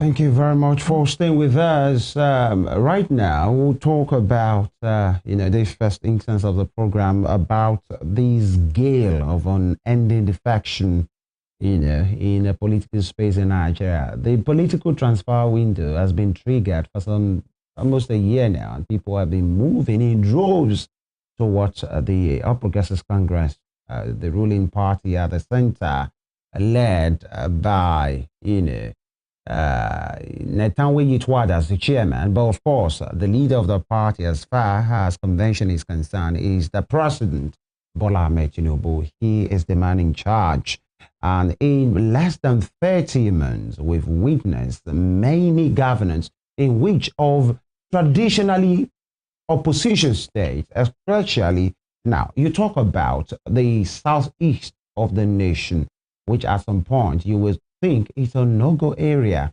Thank you very much for staying with us. Right now, we'll talk about, the first instance of the program about this gale of unending defection, in a political space in Nigeria. The political transfer window has been triggered for almost a year now, and people have been moving in droves towards the All Progressives Congress, the ruling party at the center, led by, Netanyahu Yitwad as the chairman, but of course, the leader of the party, as far as convention is concerned, is the president, Bola Ahmed Tinubu. He is the man in charge. And in less than 30 months, we've witnessed many governance in which of traditionally opposition states, especially now, you talk about the southeast of the nation, which at some point you will think it's a no-go area,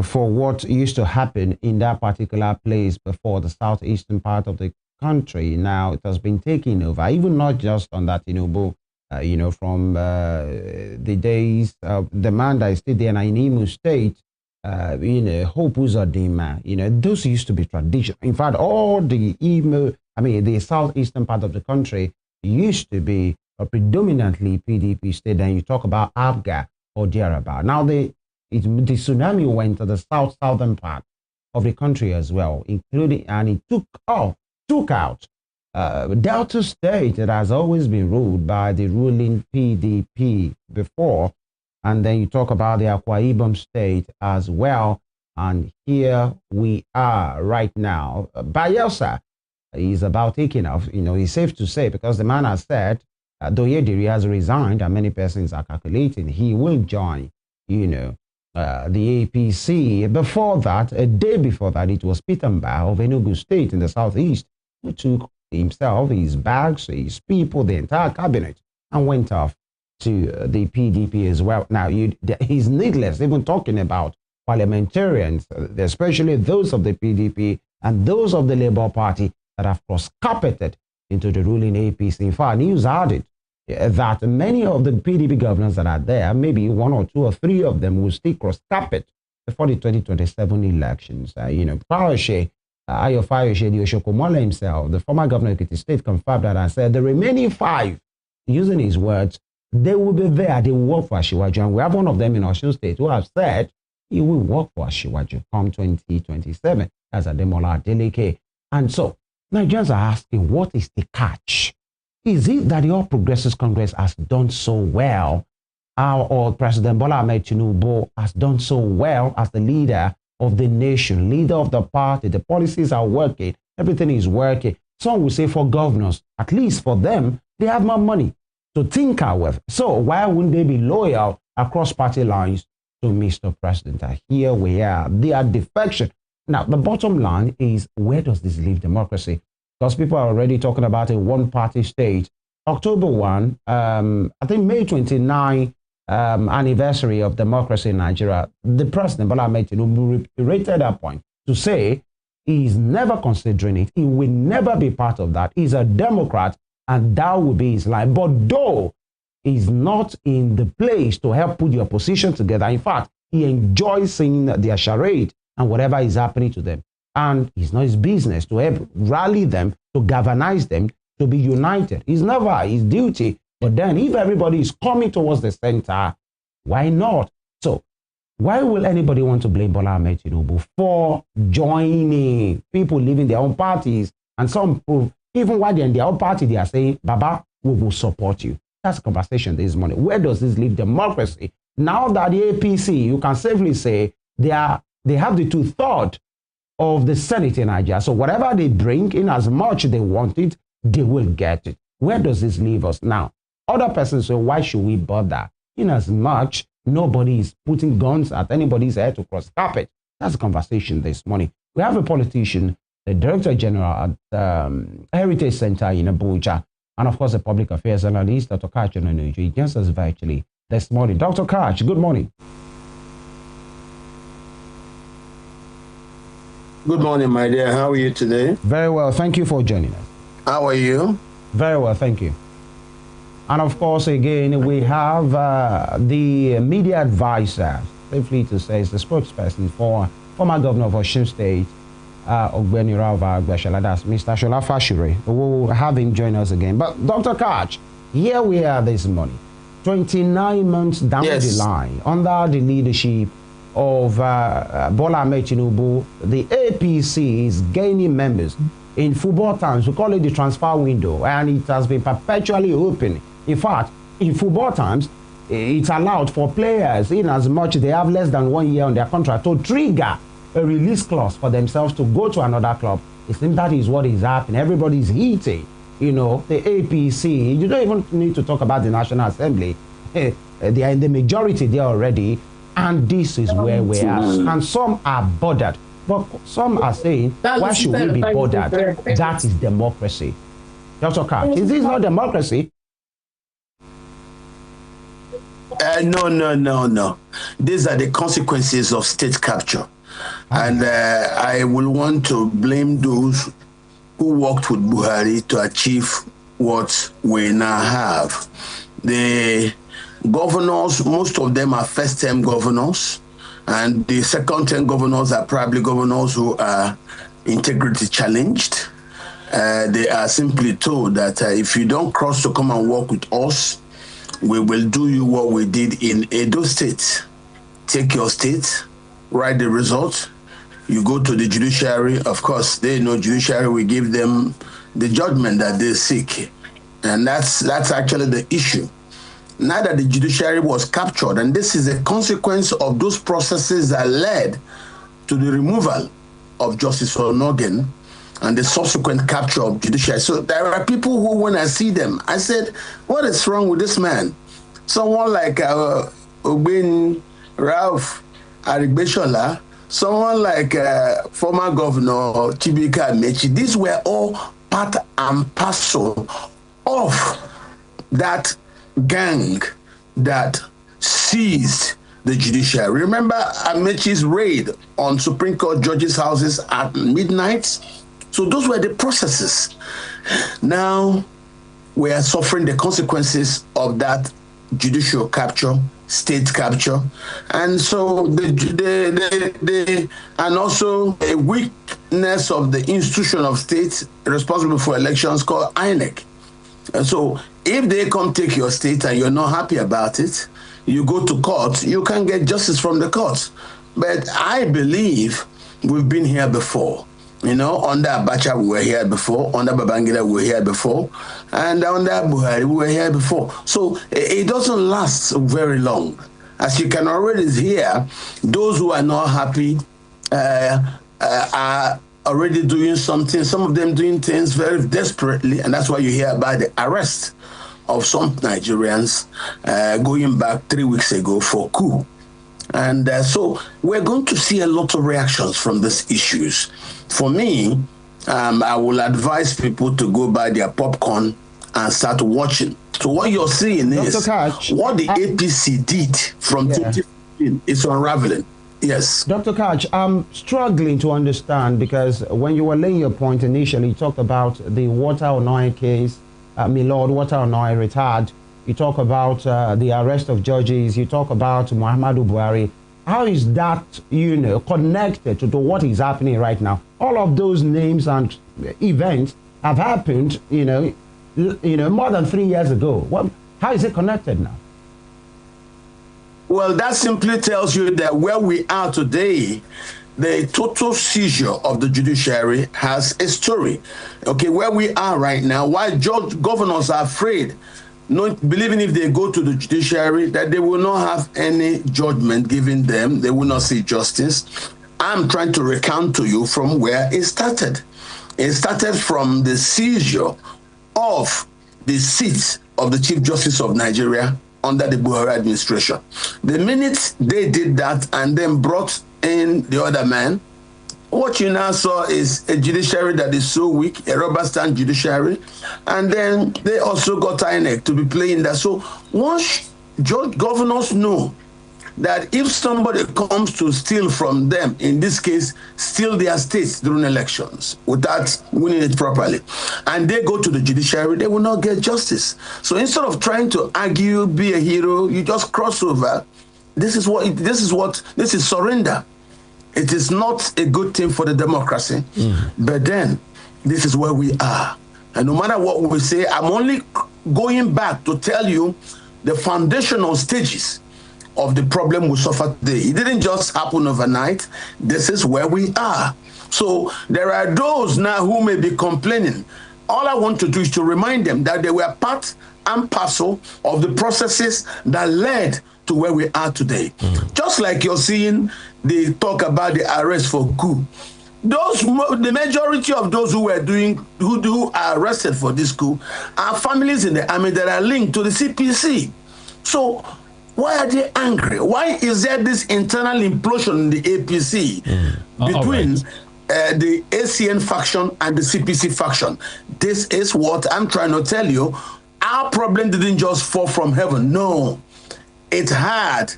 for what used to happen in that particular place before, the southeastern part of the country. Now it has been taken over, even not just on that, from the days of the man that stayed there in Imo State, Hope Uzodinma, those used to be traditional. In fact, all the the southeastern part of the country used to be a predominantly PDP state. Then you talk about Abga or thereabout. Now the tsunami went to the southern part of the country as well, including, and it took out Delta State. That has always been ruled by the ruling PDP before, and then you talk about the Akwa Ibom State as well. And here we are right now. Bayelsa is about taking off. It's safe to say, because the man has said, Doyediri has resigned, and many persons are calculating he will join, the APC. Before that, a day before that, it was Peter Mbah of Enugu State in the southeast who took himself, his bags, his people, the entire cabinet, and went off to the PDP as well. Now, he's needless even talking about parliamentarians, especially those of the PDP and those of the Labour Party that have cross-carpeted into the ruling APC. In fact, news added that many of the PDP governors that are there, maybe one or two or three of them, will still cross-carpet before the 2027 elections. Fasure, the Oshokomola himself, the former governor of Ekiti State, confirmed that and said the remaining 5, using his words, they will be there, they will work for Asiwaju. And we have one of them in Osun State who have said he will work for Asiwaju come 2027, as Ademola Adeleke. And so, Nigerians are asking, what is the catch? Is it that the All Progressives Congress has done so well, or President Bola Ahmed Tinubu has done so well as the leader of the nation, leader of the party? The policies are working, everything is working. Some will say for governors, at least for them, they have more money to tinker with. So why wouldn't they be loyal across party lines to Mr. President? Here we are, they are defection. Now, the bottom line is, where does this leave democracy? Because people are already talking about a one-party state. October 1, I think May 29, anniversary of democracy in Nigeria, the president, Bola Ahmed Tinubu, reiterated that point to say he's never considering it. He will never be part of that. He's a Democrat, and that will be his line. But though he's not in the place to help put the opposition together, in fact, he enjoys seeing their charade and whatever is happening to them. And it's not his business to help rally them, to galvanize them, to be united. It's never his duty. But then if everybody is coming towards the center, why not? So why will anybody want to blame Bola Ahmed Tinubu for joining people leaving their own parties? And some people, even while they're in their own party, they are saying, Baba, we will support you. That's a conversation this morning. Where does this leave democracy? Now that the APC, you can safely say, they have the 2/3 of the Senate in Nigeria. So whatever they bring, in as much they want it, they will get it. Where does this leave us now? Other persons say, why should we bother? In as much nobody is putting guns at anybody's head to cross carpet. That's a conversation this morning. We have a politician, the Director General at Heritage Center in Abuja, and of course the public affairs analyst, Dr. Katch onanuju. He joins us virtually this morning. Dr. Katch, good morning. Good morning, my dear. How are you today? Very well. Thank you for joining us. How are you? Very well. Thank you. And of course, again, we have the media advisor, safely to say is the spokesperson for former governor of Osun State, Ogbeni Aregbesola, that's Mr. Shola Fasure. We'll have him join us again. But Dr. Katch, here we are this morning, 29 months down the line, under the leadership of Bola Ahmed Tinubu, the APC is gaining members. In football terms, we call it the transfer window, and it has been perpetually open. In fact, in football terms, it's allowed for players, in as much they have less than 1 year on their contract, to trigger a release clause for themselves to go to another club. It seems that is what is happening. Everybody's eating. You know, the APC, you don't even need to talk about the National Assembly. They are in the majority there already, and this is where we are. And some are bothered. But some are saying, why should we be bothered? That is democracy. Dr. Katch, is this not democracy? No. These are the consequences of state capture. And I will want to blame those who worked with Buhari to achieve what we now have. The governors, most of them are first-term governors, and the second-term governors are probably governors who are integrity challenged. They are simply told that if you don't cross to come and work with us, we will do you what we did in Edo State. Take your state, write the results, you go to the judiciary. Of course, they know judiciary will give them the judgment that they seek. And that's actually the issue. Now that the judiciary was captured, and this is a consequence of those processes that led to the removal of Justice Onanuju and the subsequent capture of judiciary. So there are people who, when I see them, I said, what is wrong with this man? Someone like Ogbeni Ralph Aregbesola, someone like former governor Chibika Mechi, these were all part and parcel of that gang that seized the judiciary. Remember Amechi's raid on Supreme Court judges' houses at midnight? So those were the processes. Now we are suffering the consequences of that judicial capture, state capture, and so and also a weakness of the institution of state responsible for elections called INEC. And so if they come take your state and you're not happy about it, you go to court, you can get justice from the court. But I believe we've been here before. You know, under Abacha, we were here before. Under Babangida, we were here before. And under Buhari, we were here before. So it doesn't last very long. As you can already hear, those who are not happy are already doing something. Some of them doing things very desperately. And that's why you hear about the arrest of some Nigerians going back 3 weeks ago for coup. And so we're going to see a lot of reactions from these issues. For me, I will advise people to go buy their popcorn and start watching. So what you're seeing is what the APC did from 2015 is unraveling. Yes. Dr. Katch, I'm struggling to understand, because when you were laying your point initially, you talked about the Water Onoi case, Milord Water Onoi retired. You talk about the arrest of judges. You talk about Muhammadu Buhari. How is that, you know, connected to what is happening right now? All of those names and events have happened, you know, more than 3 years ago. How is it connected now? Well, that simply tells you that where we are today, the total seizure of the judiciary has a story. Okay, where we are right now, why governors are afraid, not believing if they go to the judiciary that they will not have any judgment given them, they will not see justice. I'm trying to recount to you from where it started. It started from the seizure of the seat of the Chief Justice of Nigeria under the Buhari administration. The minute they did that and then brought in the other man, what you now saw is a judiciary that is so weak, a rubber stamp judiciary, and then they also got INEC to be playing that. So once governors know that if somebody comes to steal from them, in this case, steal their states during elections without winning it properly, and they go to the judiciary, they will not get justice. So instead of trying to argue, be a hero, you just cross over This is surrender. It is not a good thing for the democracy, but then this is where we are. And no matter what we say, I'm only going back to tell you the foundational stages of the problem we suffer today. It didn't just happen overnight. This is where we are. So there are those now who may be complaining. All I want to do is to remind them that they were part and parcel of the processes that led to where we are today. Just like you're seeing the talk about the arrest for coup. The majority of those who are arrested for this coup are families in the army that are linked to the CPC. So why are they angry? Why is there this internal implosion in the APC between the ACN faction and the CPC faction? This is what I'm trying to tell you. Our problem didn't just fall from heaven. No, it had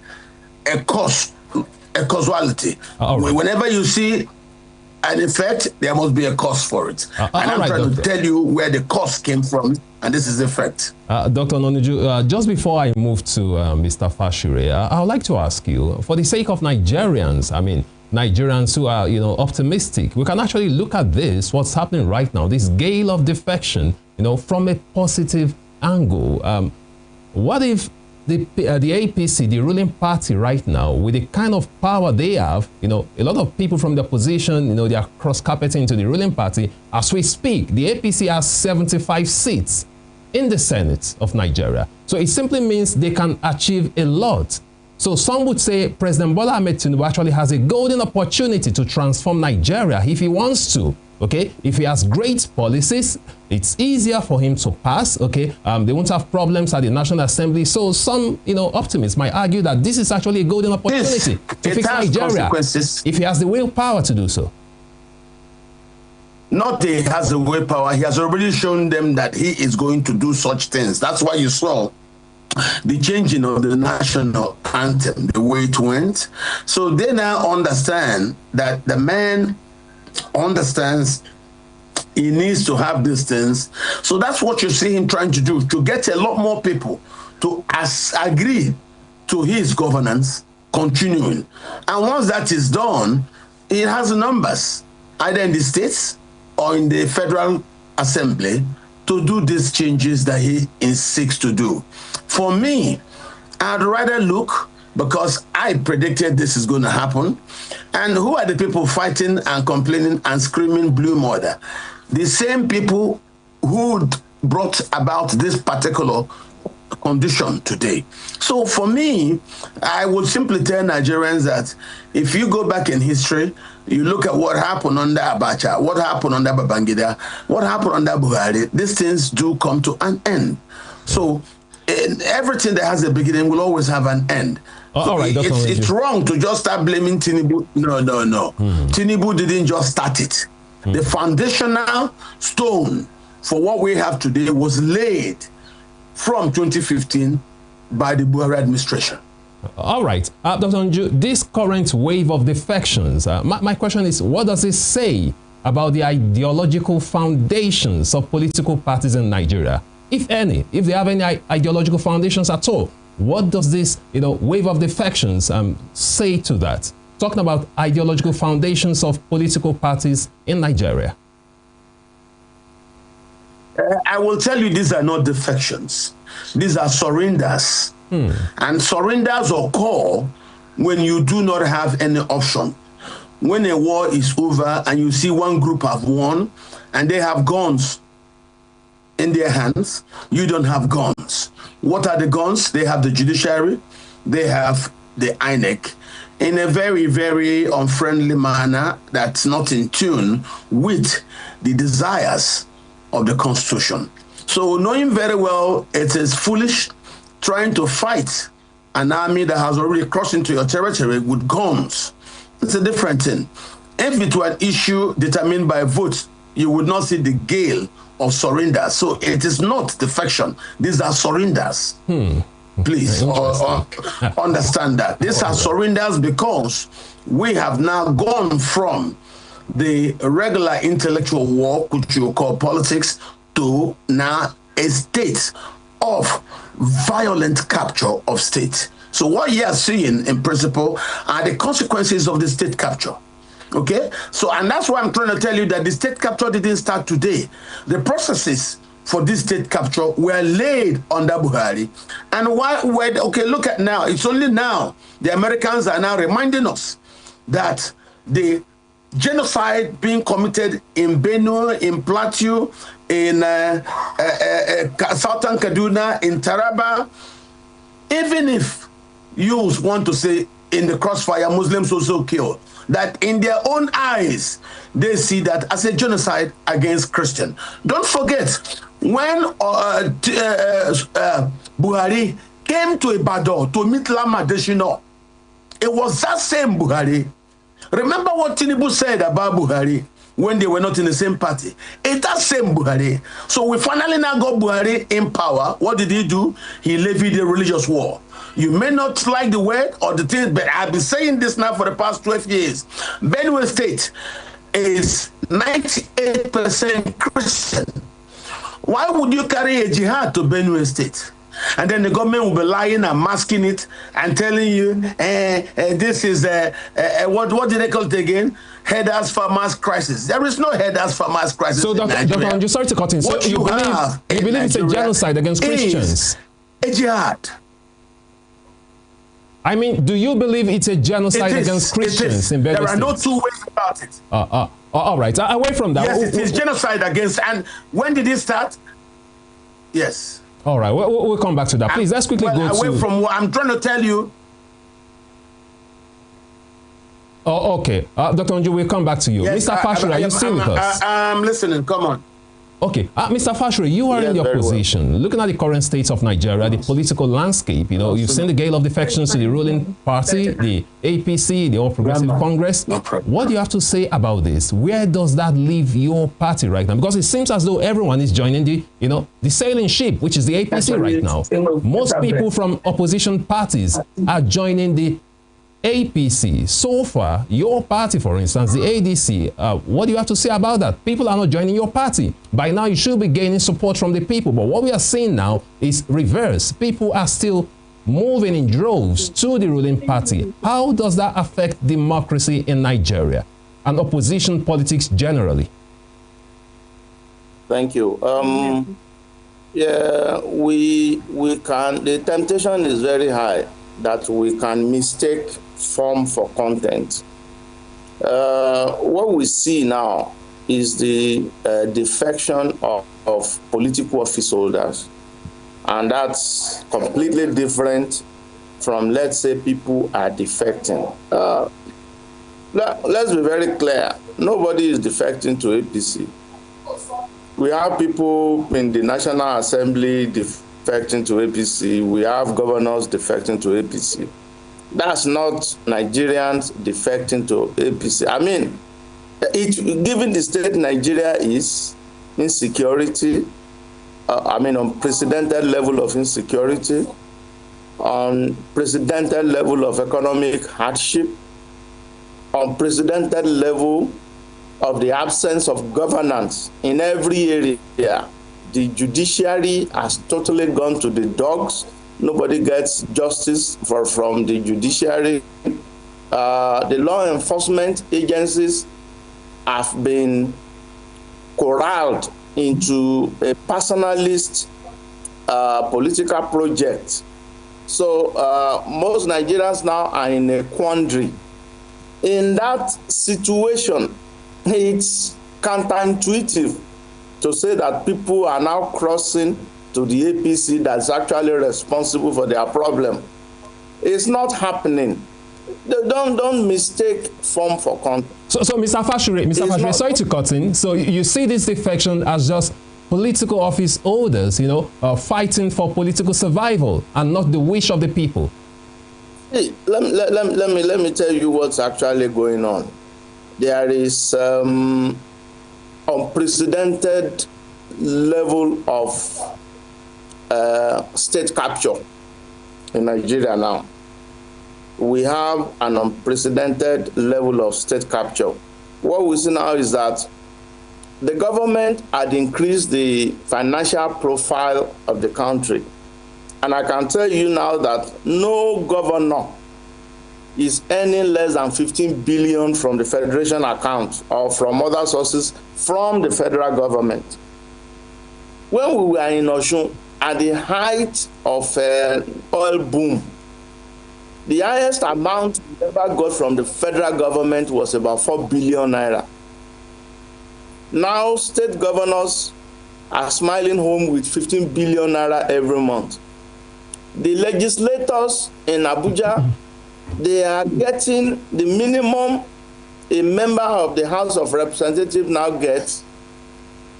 a causality. Whenever you see an effect, there must be a cause for it. And I'm trying to tell you where the cause came from, and this is the effect. Dr. Onanuju, just before I move to Mr. Fasure, I would like to ask you, for the sake of Nigerians, I mean, Nigerians who are, optimistic, we can actually look at this, what's happening right now, this gale of defection, from a positive angle. What if the APC, the ruling party right now, with the kind of power they have, a lot of people from the opposition, they are cross-carpeting into the ruling party. As we speak, the APC has 75 seats in the Senate of Nigeria. So it simply means they can achieve a lot. So some would say President Bola Ahmed Tinubu actually has a golden opportunity to transform Nigeria if he wants to. Okay, if he has great policies, it's easier for him to pass. Okay, they won't have problems at the National Assembly. So some, optimists might argue that this is actually a golden opportunity to fix Nigeria if he has the willpower to do so. Not that he has the willpower. He has already shown them that he is going to do such things. That's why you saw the changing of the national anthem, the way it went. So they now understand that the man understands he needs to have these things. So that's what you see him trying to do, to get a lot more people to agree to his governance continuing. And once that is done, it has numbers, either in the states or in the Federal Assembly, to do these changes that he seeks to do. For me, I'd rather look, because I predicted this is going to happen. And who are the people fighting and complaining and screaming blue murder? The same people who brought about this particular condition today. So for me, I would simply tell Nigerians that if you go back in history, you look at what happened under Abacha, what happened under Babangida, what happened under Buhari, these things do come to an end. So everything that has a beginning will always have an end. All right, it's wrong to just start blaming Tinubu. No. Tinubu didn't just start it. The foundational stone for what we have today was laid from 2015 by the Buhari administration. All right, Dr. Onanuju, this current wave of defections, my question is, what does it say about the ideological foundations of political parties in Nigeria? If any, if they have any ideological foundations at all, what does this, wave of defections say to that? Talking about ideological foundations of political parties in Nigeria. I will tell you, these are not defections. These are surrenders. And surrenders occur when you do not have any option. When a war is over and you see one group have won and they have guns in their hands, you don't have guns. What are the guns? They have the judiciary, they have the INEC, in a very, very unfriendly manner that's not in tune with the desires of the Constitution. So knowing very well it is foolish trying to fight an army that has already crossed into your territory with guns. It's a different thing. If it were an issue determined by votes, you would not see the gale of surrender. So it is not defection. These are surrenders. Please understand that. These are surrenders because we have now gone from the regular intellectual war, which you call politics, to now a state of violent capture of state. So what you are seeing in principle are the consequences of the state capture. Okay, so and that's why I'm trying to tell you that the state capture didn't start today. The processes for this state capture were laid under Buhari. And why? Okay, look at now. It's only now the Americans are now reminding us that the genocide being committed in Benue, in Plateau, in Southern Kaduna, in Taraba, even if you want to say in the crossfire, Muslims also killed, that in their own eyes, they see that as a genocide against Christian. Don't forget, when Buhari came to Ibadan to meet Lama Deshino, it was that same Buhari. Remember what Tinubu said about Buhari when they were not in the same party? It's that same Buhari. So we finally now got Buhari in power. What did he do? He levied a religious war. You may not like the word or the thing, but I've been saying this now for the past 12 years. Benue State is 98% Christian. Why would you carry a jihad to Benue State? And then the government will be lying and masking it and telling you, this is, what did they call it again? Headers farmers crisis. There is no headers farmers crisis. So, Dr. I'm sorry to cut in. So you believe it's a genocide against Christians? A jihad. I mean, do you believe it's a genocide against Christians in Benue State? There are no two ways about it. All right. Away from that. Yes, it is genocide against. And when did it start? Yes. All right. We'll come back to that. Please, let's quickly go away from what I'm trying to tell you. Oh, okay. Dr. Onanuju, we'll come back to you. Yes, Mr. Fasure, are you still with us? I'm listening. Come on. Okay. Mr. Fasure, you are in your position. Well. Looking at the current state of Nigeria, the political landscape, you know, you've seen the gale of defections to the ruling party, the APC, the All Progressive Congress. What do you have to say about this? Where does that leave your party right now? Because it seems as though everyone is joining the, you know, the sailing ship, which is the APC right now. Most people from opposition parties are joining the APC. So far, your party, for instance, the ADC, what do you have to say about that? People are not joining your party. By now, you should be gaining support from the people. But what we are seeing now is reverse. People are still moving in droves to the ruling party. How does that affect democracy in Nigeria and opposition politics generally? Thank you. Yeah, we can, the temptation is very high that we can mistake form for content. What we see now is the defection of political office holders. And that's completely different from, let's say, people are defecting. Let's be very clear. Nobody is defecting to APC. We have people in the National Assembly defecting to APC. We have governors defecting to APC. That's not Nigerians defecting to APC. I mean, given the state Nigeria is, insecurity, unprecedented level of insecurity, unprecedented level of economic hardship, unprecedented level of the absence of governance in every area. The judiciary has totally gone to the dogs. Nobody gets justice from the judiciary. The law enforcement agencies have been corralled into a personalist political project. So most Nigerians now are in a quandary. In that situation, it's counterintuitive to say that people are now crossing to the APC that's actually responsible for their problem. It's not happening. Don't mistake form for content. So Mr. Fasure, sorry to cut in. So you see this defection as just political office holders, you know, fighting for political survival and not the wish of the people. Hey, let me tell you what's actually going on. There is unprecedented level of state capture in Nigeria now. We have an unprecedented level of state capture. What we see now is that the government had increased the financial profile of the country. And I can tell you now that no governor is earning less than 15 billion from the federation account or from other sources from the federal government. When we were in Osun, at the height of oil boom, the highest amount we ever got from the federal government was about 4 billion naira. Now, state governors are smiling home with 15 billion naira every month. The legislators in Abuja, they are getting the minimum a member of the House of Representatives now gets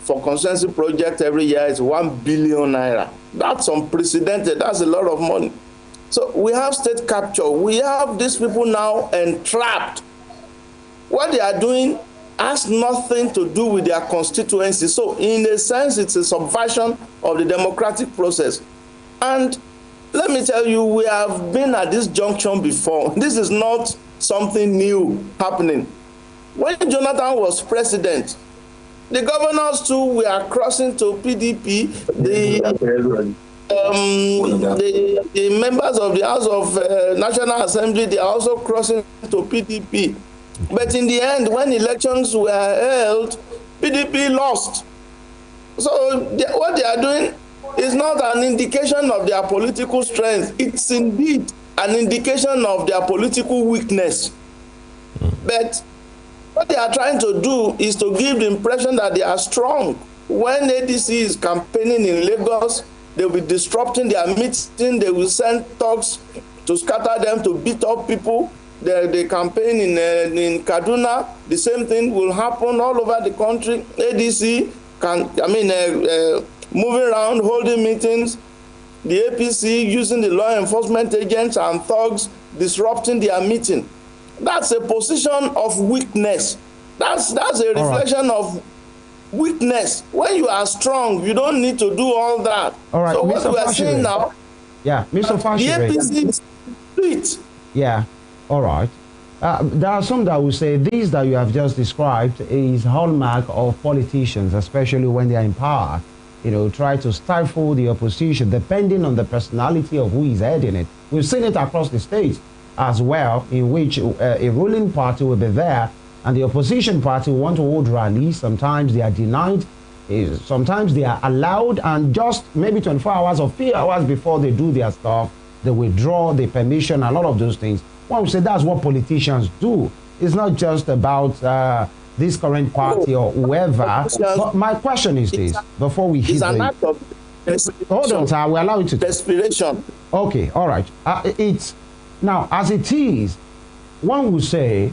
for constituency project every year is 1 billion naira. That's unprecedented. That's a lot of money. So we have state capture. We have these people now entrapped. What they are doing has nothing to do with their constituency. So in a sense, it's a subversion of the democratic process. And let me tell you, we have been at this junction before. This is not something new happening. When Jonathan was president, the governors too were crossing to PDP. The members of the House of National Assembly, they are also crossing to PDP. But in the end, when elections were held, PDP lost. So what they are doing is not an indication of their political strength. It's indeed an indication of their political weakness. But what they are trying to do is to give the impression that they are strong. When ADC is campaigning in Lagos, they will be disrupting their meeting. They will send thugs to scatter them, to beat up people. The campaign in Kaduna, the same thing will happen all over the country. ADC moving around, holding meetings. The APC using the law enforcement agents and thugs disrupting their meeting. That's a position of weakness. That's a reflection of weakness. When you are strong, you don't need to do all that. All right, so Mr. what we are seeing now, yeah, Mr. Fasure. The APC is split. Yeah, all right. There are some that will say this that you have just described is hallmark of politicians, especially when they are in power. You know, try to stifle the opposition depending on the personality of who is heading it. We've seen it across the states as well, in which a ruling party will be there and the opposition party will want to hold rallies. Sometimes they are denied, sometimes they are allowed, and just maybe 24 hours or 3 hours before they do their stuff, they withdraw the permission and all of those things. One would say that's what politicians do. It's not just about this current party or whoever. But my question is this, before we hit it's an act of hold on, sir, I will allow you to desperation. Okay, all right. It's now, as it is, one would say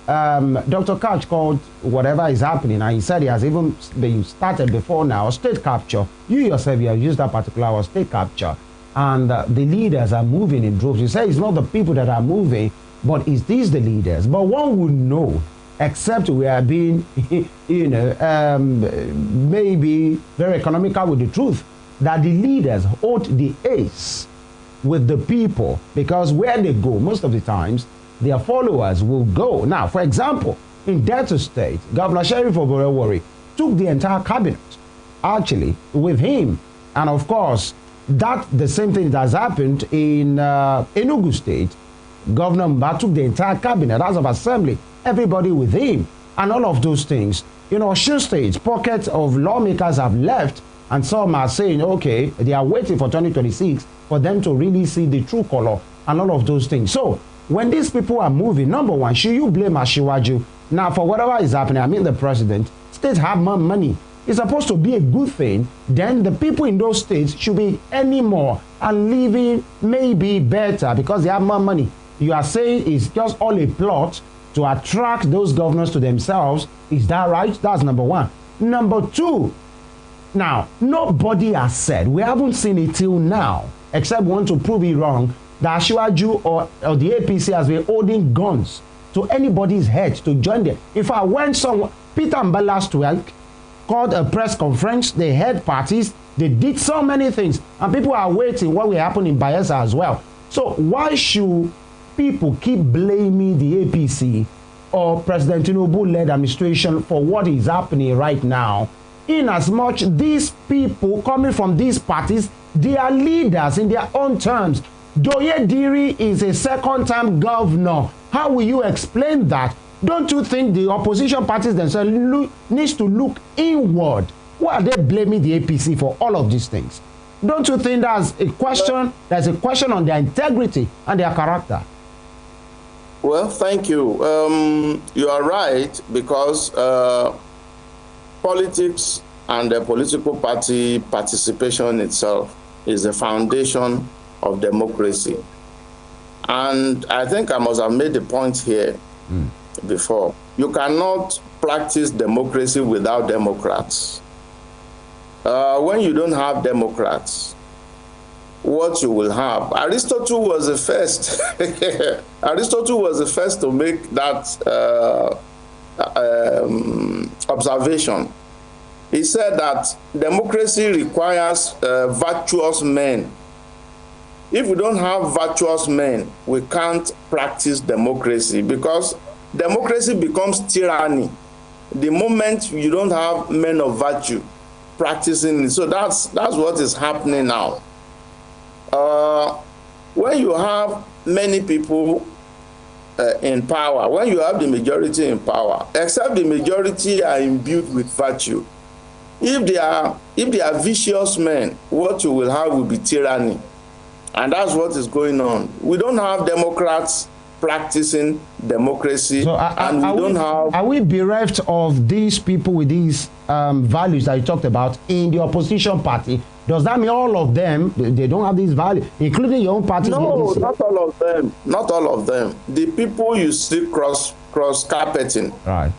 Dr. Katch called whatever is happening, and he said he has even been started before now, state capture. You yourself, you have used that particular word, state capture, and the leaders are moving in droves. You say it's not the people that are moving, but it's these the leaders. But one would know, except we are being, maybe very economical with the truth, that the leaders hold the ace with the people, because where they go, most of the times, their followers will go. Now, for example, in Delta State, Governor Sheriff Oborewori took the entire cabinet, actually, with him. And of course, that's the same thing that has happened in Enugu State. Governor Mba took the entire cabinet, House of Assembly, everybody with him, and all of those things. You know, Osun State, pockets of lawmakers have left, and some are saying, okay, they are waiting for 2026 for them to really see the true color and all of those things. So when these people are moving, number one, should you blame Asiwaju? Now, for whatever is happening, I mean the president, states have more money. It's supposed to be a good thing. Then the people in those states should be earning more and living maybe better because they have more money. You are saying it's just all a plot to attract those governors to themselves. Is that right? That's number one. Number two, now, nobody has said, we haven't seen it till now, except want to prove it wrong, that Asiwaju or the APC has been holding guns to anybody's head to join them. In fact, when someone, Peter Mba last week, called a press conference, they had parties, they did so many things, and people are waiting what will happen in Bayelsa as well. So why should people keep blaming the APC or President Tinubu-led administration for what is happening right now in as much these people coming from these parties, they are leaders in their own terms. Doyediri is a second-term governor. How will you explain that? Don't you think the opposition parties themselves needs to look inward? Why are they blaming the APC for all of these things? Don't you think there's a question on their integrity and their character? Well, thank you. You are right, because politics and the political party participation itself is the foundation of democracy. And I think I must have made the point here before. You cannot practice democracy without Democrats. When you don't have Democrats, what you will have. Aristotle was the first. Aristotle was the first to make that observation. He said that democracy requires virtuous men. If we don't have virtuous men, we can't practice democracy, because democracy becomes tyranny the moment you don't have men of virtue practicing it. So that's what is happening now. When you have many people in power, when you have the majority in power, except the majority are imbued with virtue, if they are vicious men, what you will have will be tyranny. And that's what is going on. We don't have Democrats practicing democracy, so are we bereft of these people with these values that you talked about in the opposition party? Does that mean all of them, they don't have these values, including your own party? No, not all of them. Not all of them. The people you see cross carpeting, right,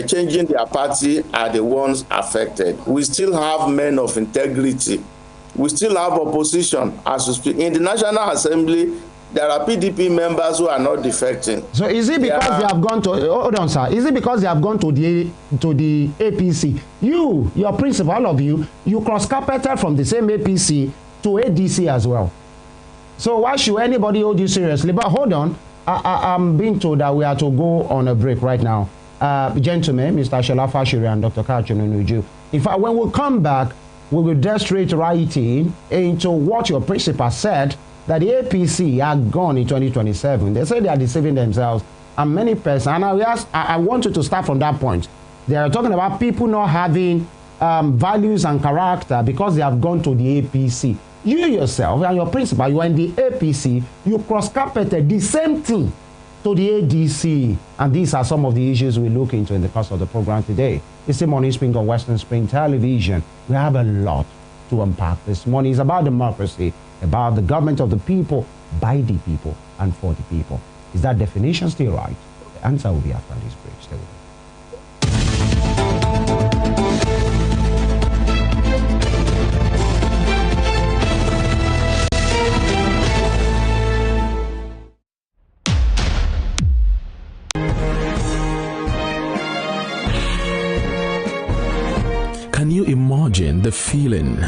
changing their party, are the ones affected. We still have men of integrity. We still have opposition as we speak. In the National Assembly, there are PDP members who are not defecting. So is it because they have gone to, hold on, sir, is it because they have gone to the APC? Your principal, all of you cross-carpeted from the same APC to ADC as well. So why should anybody hold you seriously? But hold on, I'm being told that we are to go on a break right now. Gentlemen, Mr. Shola Fasure and Dr. Katch Onanuju. In fact, when we come back, we will get straight right into what your principal said, that the APC are gone in 2027. They say they are deceiving themselves. And many persons, and I want you to start from that point. They are talking about people not having values and character because they have gone to the APC. You yourself and your principal, you are in the APC, you cross-carpeted the same thing to the ADC. And these are some of the issues we look into in the course of the program today. It's the Morning Spring on Western Spring Television. We have a lot to unpack this morning. It's about democracy, about the government of the people, by the people, and for the people. Is that definition still right? The answer will be after this break. Stay with us. Can you imagine the feeling